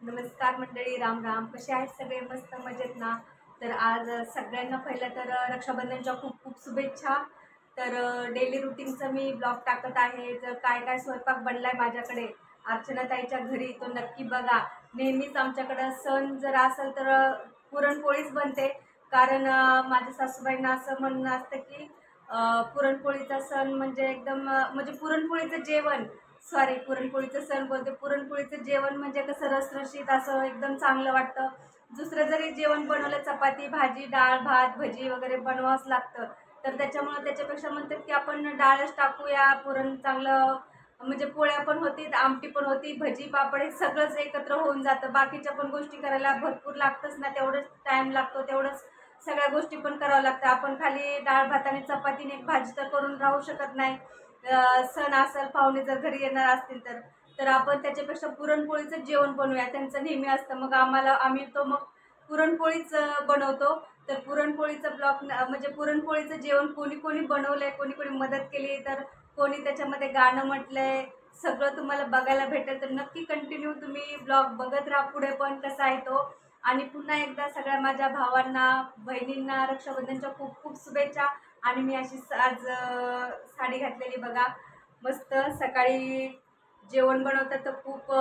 नमस्कार मंडळी, राम राम. कसे आहेत सगळे? मस्त मजेत ना? तर आज सगळ्यांना पहिलं तर रक्षाबंधनच्या खूप खूप शुभेच्छा. तर डेली रुटीनचं मी ब्लॉग टाकत आहे. जर काय काय स्वयंपाक बनलाय माझ्याकडे अर्चनाताईच्या घरी तो नक्की बघा. नेहमीच आमच्याकडं सण जर असेल तर पुरणपोळीच बनते. कारण माझ्या सासूबाईंना असं म्हणणं असतं की पुरणपोळीचा सण म्हणजे एकदम म्हणजे पुरणपोळीचं जेवण, सॉरी पुरणपोळीचं सण बोलते, पुरणपोळीचं जेवण म्हणजे कसं रसरशीत असं एकदम चांगलं वाटतं. दुसरं जरी जेवण बनवलं, चपाती भाजी डाळ भात भजी वगैरे बनवावंच लागतं. तर त्याच्यामुळं त्याच्यापेक्षा म्हणतात की आपण डाळच टाकूया, पुरण चांगलं म्हणजे पोळ्या पण होती, आमटी पण होती, भजी पापड हे सगळंच एकत्र होऊन जातं. बाकीच्या पण गोष्टी करायला भरपूर लागतंच ना, तेवढंच टाईम लागतो, तेवढंच सगळ्या गोष्टी पण करावं लागतं. आपण खाली डाळ भात आणि चपातीने एक भाजी तर करून राहू शकत नाही. सण असेल, पाहुणे जर घरी येणार असतील तर आपण त्याच्यापेक्षा पुरणपोळीचं जेवण बनवूया, त्यांचं नेहमी असतं. मग आम्ही मग पुरणपोळीच बनवतो. तर पुरणपोळीचं ब्लॉग म्हणजे पुरणपोळीचं जेवण कोणी कोणी बनवलंय, कोणी कोणी मदत केली, तर कोणी त्याच्यामध्ये गाणं म्हटलंय, सगळं तुम्हाला बघायला भेटेल. तर नक्की कंटिन्यू तुम्ही ब्लॉग बघत राहा, पुढे पण कसा आहे तो. आणि पुन्हा एकदा सगळ्या माझ्या भावांना बहिणींना रक्षाबंधनच्या खूप खूप शुभेच्छा. आणि मी अशी आज साडी घातलेली बघा, मस्त. सकाळी जेवण बनवतात तर खूप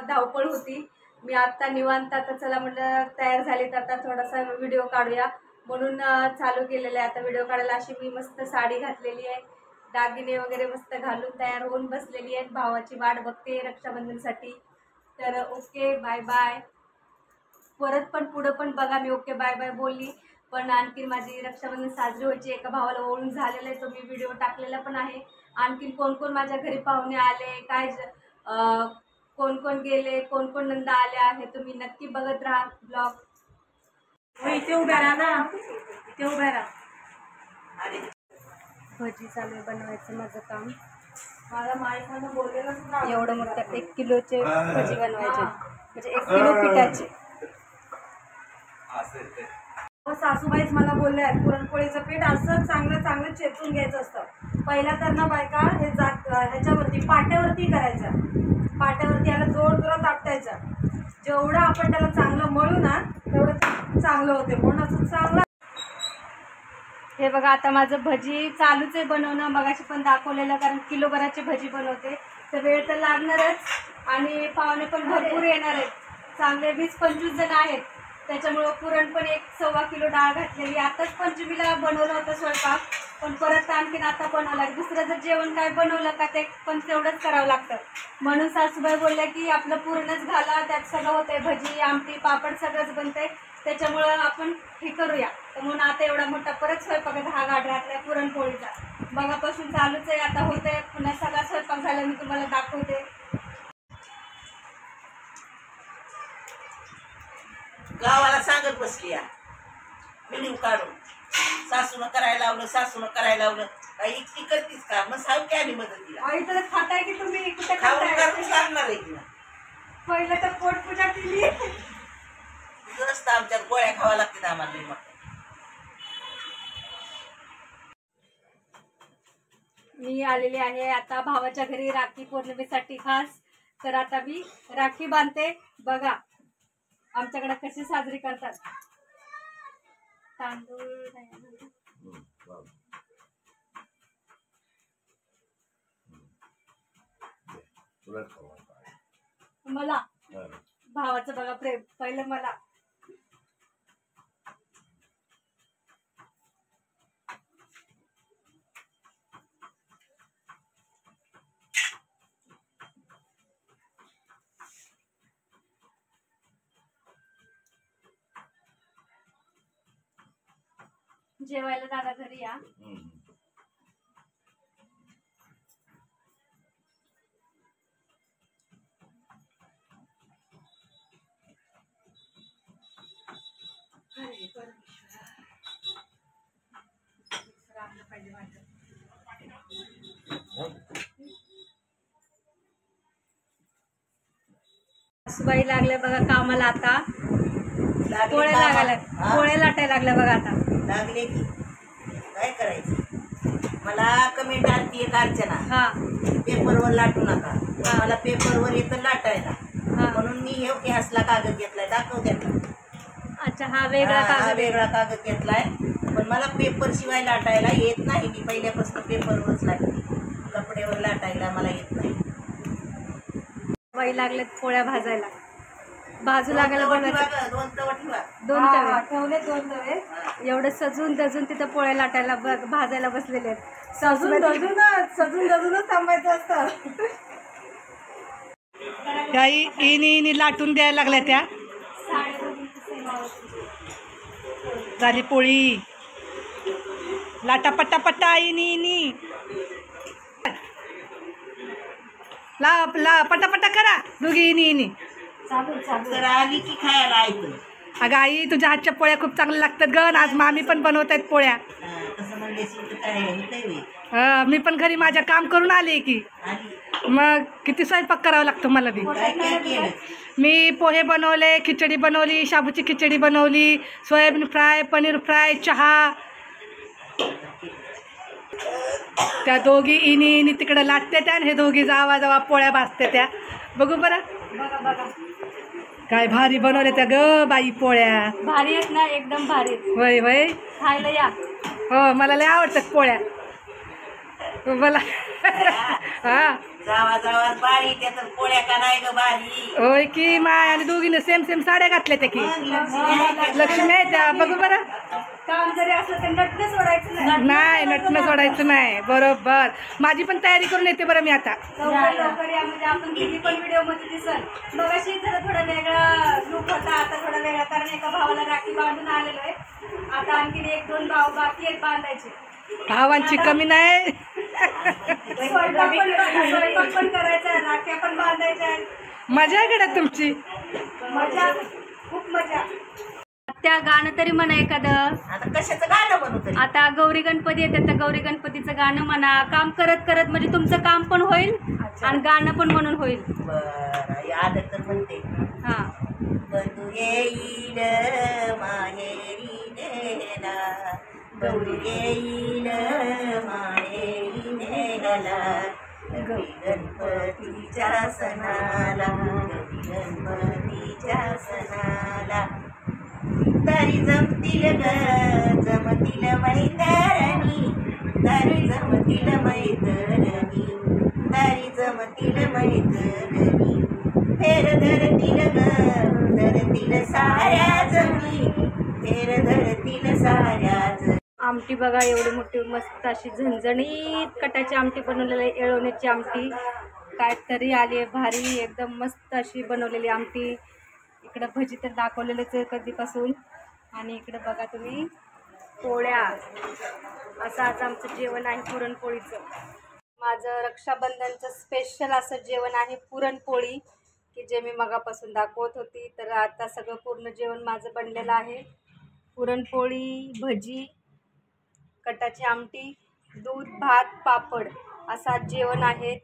धावपळ होती. मी आत्ता निवांत, आता चला म्हटलं तयार झाली तर आता थोडासा व्हिडिओ काढूया म्हणून चालू केलेलं आहे आता व्हिडिओ काढायला. अशी मी मस्त साडी घातलेली आहे, दागिने वगैरे मस्त घालून तयार होऊन बसलेली आहे. भावाची वाट बघते रक्षाबंधनसाठी. तर ओके, बाय बाय. परत पण पुढं पण बघा, मी ओके बाय बाय बोलली, पण आणखी माझी रक्षाबंधन साजरी व्हायची. एका भावाला ओळून झालेलं आहे, तो मी व्हिडिओ टाकलेला पण आहे. आणखीन कोण कोण माझ्या घरी पाहुणे आले, काय कोण कोण गेले, कोण कोण नंदा आल्या आहे, तुम्ही नक्की बघत राहा ब्लॉग. इथे उभ्या राहा ना, इथे उभ्या राहा. भजी चालू बनवायचं माझं काम. मला माईकडनं बोललेलं एवढं मोठं 1 किलोचे भजी बनवायचे, म्हणजे 1 किलो पिठाचे. सासूबाईच मला बोलल्या, पुरणपोळीचं पीठ असं चांगलं चांगलं चेचून घ्यायचं असतं. पहिला तर ना बायका हे ह्याच्यावरती पाट्यावरती करायचं. पाट्यावरती याला जोर जोरात आपटायचं. जेवढं आपण त्याला चांगलं मळू ना तेवढं चांगलं होते. म्हणून असं चांगलं. हे बघा, आता माझं भजी चालूच आहे बनवणं. मगाशी पण दाखवलेलं, कारण किलोभराची भजी बनवते तर वेळ तर लागणारच. आणि पाहुणे पण भरपूर येणार आहेत, चांगले 20-25 जण आहेत. त्याच्यामुळं पुरण पण 1-1.25 किलो डाळ घातलेली. आताच पंचमीला बनवलं होतं स्वयंपाक, पण परत आणखीन आता बनवलं. दुसरं जर जेवण काय बनवलं का ते पण तेवढंच करावं लागतं. म्हणून सासूबाई बोलल्या की आपलं पुरणच घाला, त्यात सगळं होतंय, भजी आमटी पापड सगळंच बनतंय, त्याच्यामुळं आपण हे करूया. तर म्हणून आता एवढा मोठा परत स्वयंपाकाचा हा घाट घातलाय पुरणपोळीचा. मगापासून चालूच आहे, आता होतंय. पुन्हा सगळा स्वयंपाक झाला मी तुम्हाला दाखवते. गावाला सांगत बसली या व्हिडिओ काढून, सासूनं करायला लावलं, सासूनं करायला लावलं. काही इतकी करतीस का? मग सांग की आम्ही मदतीला. आई तर खाताय की तुम्ही? कुठे खाऊन खाताय? करून सांगणार आहे की ना. पहिलं तर पोटपूजा केली. जस्त आमच्यात गोळ्या खावा लागतात आम्हाला. मग मी आलेली आहे आता भावाच्या घरी राखी पौर्णिमेसाठी खास. तर आता मी राखी बांधते. बघा आमच्याकडे कशी साजरी करतात. तांदूळ मला भावाचं बघा प्रेम, पहिलं मला. जेवायला दादा घरी या. सासूबाई लागल्या बघा कामाला आता. पोळ्या लागायला, पोळ्या लाटायला लागल्या बघा आता. लागले की काय करायचं. मला कमेंट आलती एक अर्चना, पेपरवर लाटू नका. मला पेपरवर येतं लाटायला, म्हणून मी हे की असला कागद घेतलाय, दाखव त्यांना. अच्छा, हा वेगळा हा कागद आहे. वेगळा कागद घेतलाय, पण मला पेपर शिवाय लाटायला येत नाही. मी पहिल्यापासून पेपरवरच लाटते, कपड्यावर लाटायला मला येत नाही. वही लागलेत पोळ्या भाजायला, भाजू लागायला बनवायचं. दोन तवा ठेवा. दोन तवे ठेवले 2 तवे. एवढं सजून दजून तिथं पोळ्या लाटायला भाजायला बसलेले आहेत. सजूनच थांबायचं असतं. काही इनी लाटून द्यायला लागल्या त्या. झाली पोळी, लाटा पट्टा पट्टा इनी ला पट्टा पट्टा करा दोघी इनी. तर आली की खायला ऐकून. अगं आई, तुझ्या हातच्या पोळ्या खूप चांगल्या लागतात ग. आज मामी पण बनवत आहेत पोळ्या. तसं म्हणले काय होतंय बे. मी पण घरी माझ्या काम करून आले की. आली मग किती स्वयंपाक करावा लागतो मला बी. काय काय केलं? मी पोहे बनवले, खिचडी बनवली, शाबूची खिचडी बनवली, सोयाबीन फ्राय, पनीर फ्राय, चहा. त्या दोघी इनी तिकडं लाटते त्या, आणि हे दोघी जावा पोळ्या भाजते त्या. बघू बरं, बघा बघा, काय भारी बनवले त्या ग बाई पोळ्या. भारी आहेत ना, एकदम भारी आहेत. वय वय, खायला या. हो मला लय आवडतात पोळ्या मला. हा जावा बारी त्यात पोळ्या का नाही ग बारी. होय की माय, आणि दोघीनं सेम साड्या घातल्या त्या की. लक्ष्मी आहे त्या. बघू बरं, काम जरी असलं तर नटणं सोडायचं नाही नटणं सोडायचं नाही. बरोबर, माझी पण तयारी करून येते बरं मी आता. लवकर या, म्हणजे आपण किती पण व्हिडिओ मध्ये दिसल. मग अशी जरा थोडा वेगळा लुक होता, आता थोडा वेगळा, कारण एका भावाला राखी बांधून आलेलो आहे. आता आणखीन 1-2 भाव बाकी आहेत बांधायचे. भावांची कमी नाही. स्वयंपाक पण करायचा, राख्या पण बांधायच्या आहेत. मजा आहे गड्या तुमची. मजा, खूप मजा. त्या गाणं तरी म्हणा एखादं. आता कशाचं गाणं बनवत? आता गौरी गणपती येतात, त्या गौरी गणपतीचं गाणं म्हणा. काम करत करत म्हणजे तुमचं काम पण होईल आणि गाणं पण म्हणून होईल. बरं, आलं तर म्हणते. हा, बंधू येईल माहेरी नेला, गौरी येईल माहेरी नेला, गौरी गणपतीच्या सणाला, गौरी गणपतीच्या सणाला. तरी जमतील मैत्रिणी, तरी जमतील मैत्रिणी, तरी जमतील मैत्रिणी. फेर धरतील साऱ्या जणी, फेर धरतील साऱ्या जणी. आमटी बघा, एवढी मोठी मस्त अशी झणझणीत कटाची आमटी बनवलेली आहे, येळवण्याची आमटी. काय तरी आली आहे भारी, एकदम मस्त अशी बनवलेली आमटी. इकडं भजी तर दाखवलेलेच आहे कधीपासून. आणि इकडं बघा तुम्ही पोळ्या. असं आज आमचं जेवण आहे पुरणपोळीचं. माझं रक्षाबंधनचं स्पेशल असं जेवण आहे पुरणपोळी, की जे मी मगापासून दाखवत होती. तर आता सगळं पूर्ण जेवण माझं बनलेलं आहे. पुरणपोळी, भजी, कटाची आमटी, दूध, भात, पापड असं आज जेवण आहे.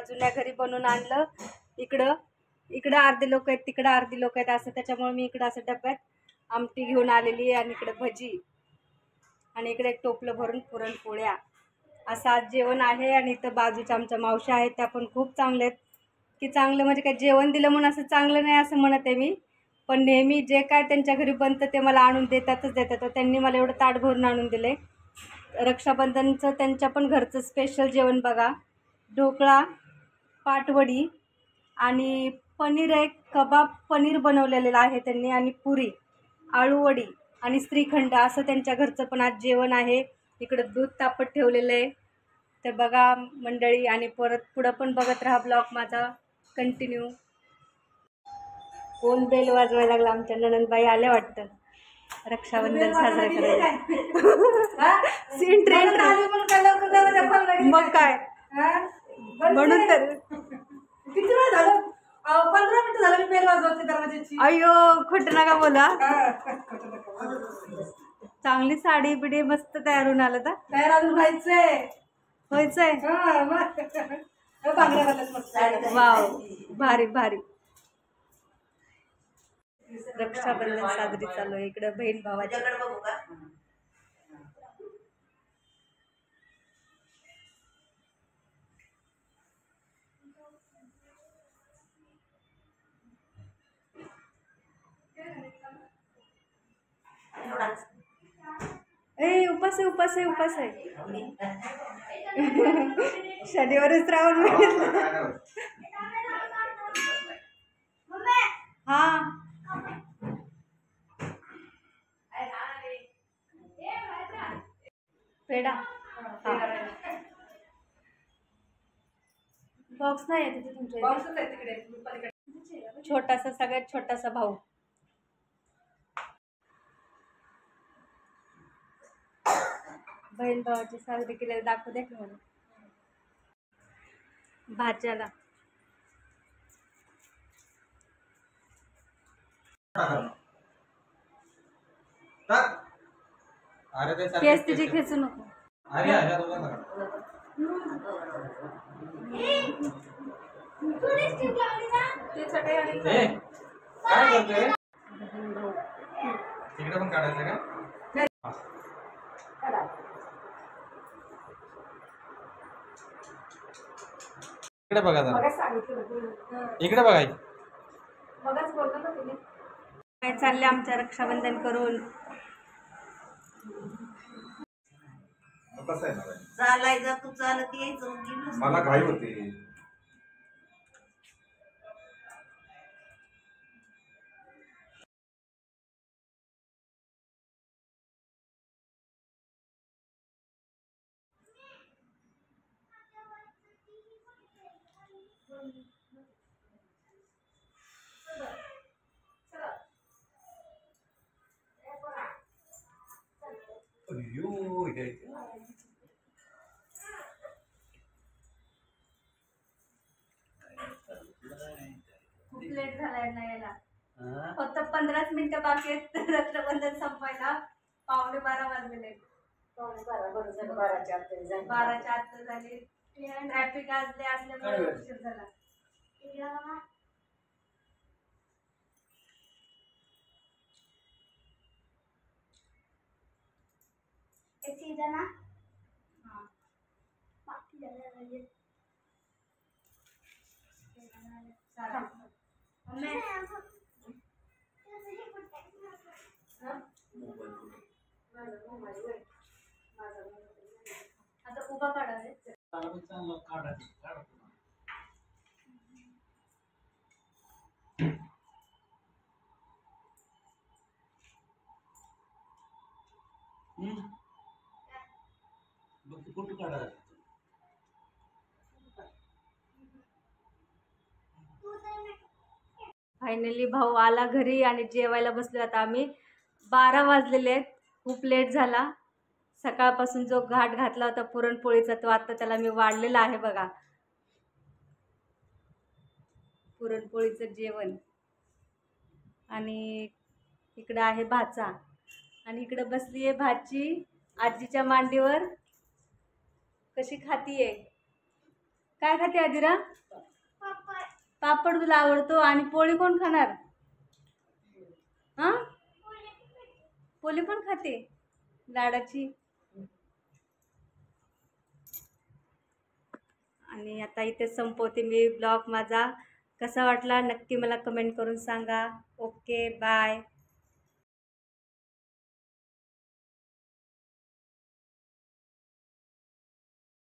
जुन्या घरी बनवून आणलं. इकडं अर्धे लोक आहेत, तिकडं अर्धी लोक आहेत, असं त्याच्यामुळे मी इकडं असं डब्यात आमटी घेऊन आलेली आहे. आणि इकडं भजी, आणि इकडे एक टोपलं भरून पुरणपोळ्या. असं आज जेवण आहे. आणि इथं बाजूच्या आमच्या मावशी आहेत, त्या पण खूप चांगल्या आहेत. की चांगलं म्हणजे काय जेवण दिलं म्हणून असं चांगलं नाही असं म्हणत आहे मी, पण नेहमी जे काय त्यांच्या घरी बनतं ते मला आणून देतातच. तर त्यांनी मला एवढं ताट भरून आणून दिले. रक्षाबंधनचं त्यांच्या पण घरचं स्पेशल जेवण बघा. ढोकळा, पाटवडी आणि पनीर, एक कबाब पनीर बनवलेलं आहे त्यांनी, आणि पुरी, आळूवडी आणि श्रीखंड असं त्यांच्या घरचं पण आज जेवण आहे. इकडं दूध तापत ठेवलेलं आहे. तर बघा मंडळी, आणि परत पुढं पण बघत राहा ब्लॉग माझा कंटिन्यू. कोण बेल वाजवायला लागला? आमच्या नणंदबाई आल्या वाटतं रक्षाबंधन साजरा करायला. मग काय म्हणून तर किती वेळ झालं? 15 मिनिटं झालं मी बेल वाजवते दरवाजाची. अयो खोटं नका बोला. चांगली साडी बिडी मस्त तयार होऊन आलं तर तयार अजून व्हायचंय. वाव, भारी भारी. रक्षाबंधन साजरी चालू आहे इकडं बहीण भावाच्या. बघू का? उपास आहे उपास आहे उपास आहे. शनिवारी श्रावण महिन्यात. हा पेढा बॉक्स नाही आहे तिथे तुमच्या इथे. छोटासा सगळ्यात छोटासा भाऊ. बहीण भावाची साजरी केलेली दाखवू द्या की मला. भाज्याला केस तिची खेचू नको. तिकडे पण काढायचं का? इकडे बघा जरा. इकडे बघा. मगच बोललो ना तुम्ही. काय चालले आमच्या रक्षाबंधन करून. कसं आहे ना बाई? चालायचं तू चालत यायचं मग गेलोच. मला घाई होती. अय्यो, हे खूप लेट झालाय ना यायला. फक्त 15 मिनिटं बाकी आहेत रक्षाबंधन संपायला. 11:15 वाजलेले. 12:30 झाले. 12च्या आत झाले. ट्रॅफिक आज असल्यामुळे उशीर झाला. आता उभा काढावे. कुठं काढायचं? फायनली भाऊ आला घरी आणि जेवायला बसलो आता आम्ही. 12 वाजलेले आहेत. खूप लेट झाला. सकाळपासून जो घाट घातला होता पुरणपोळीचा तो आता त्याला मी वाढलेला आहे बघा. पुरणपोळीचं जेवण. आणि इकडं आहे भाचा. आणि इकडं बसली आहे भाची आजीच्या मांडीवर. कशी खातीये? काय खाते आदिरा? पापड तुला आवडतो. आणि पोळी कोण खाणार? हा पोळी पण खाते लाडाची. आणि आता इथे संपवते मी ब्लॉग माझा. कसा वाटला नक्की मला कमेंट करून सांगा. Okay bye.